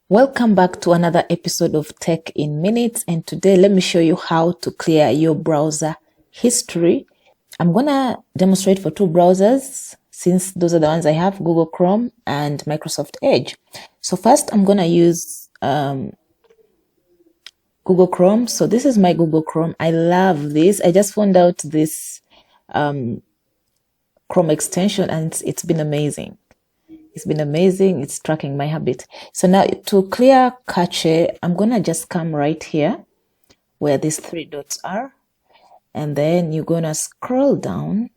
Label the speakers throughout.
Speaker 1: Welcome back to another episode of Tech in Minutes, and today let me show you how to clear your browser history. I'm gonna demonstrate for two browsers since those are the ones I have, Google Chrome and Microsoft Edge. So first I'm gonna use Google Chrome. So this is my Google Chrome. I love this. I just found out this Chrome extension and it's been amazing. It's been amazing. It's tracking my habit. So now to clear cache, I'm going to just come right here where these three dots are. And then you're going to scroll down.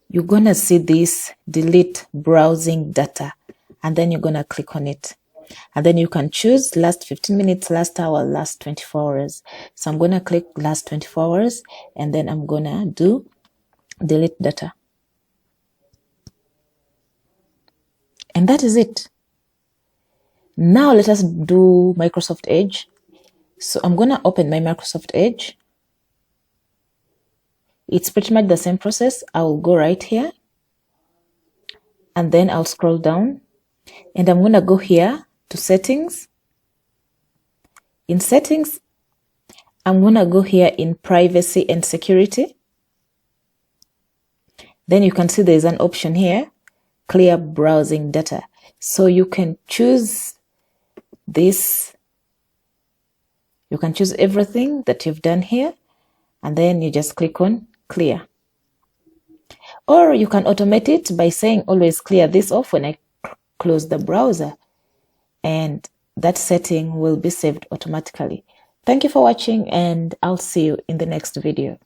Speaker 1: You're going to see this delete browsing data. And then you're going to click on it. And then you can choose last 15 minutes, last hour, last 24 hours. So I'm going to click last 24 hours. And then I'm going to do delete data. And that is it. Now let us do Microsoft Edge. So I'm going to open my Microsoft Edge. It's pretty much the same process. I'll go right here. And then I'll scroll down. And I'm going to go here to settings. In settings, I'm going to go here in privacy and security. Then you can see there's an option here. Clear browsing data. So you can choose this. You can choose everything that you've done here. And then you just click on clear. Or you can automate it by saying always clear this off when I close the browser. And that setting will be saved automatically. Thank you for watching and I'll see you in the next video.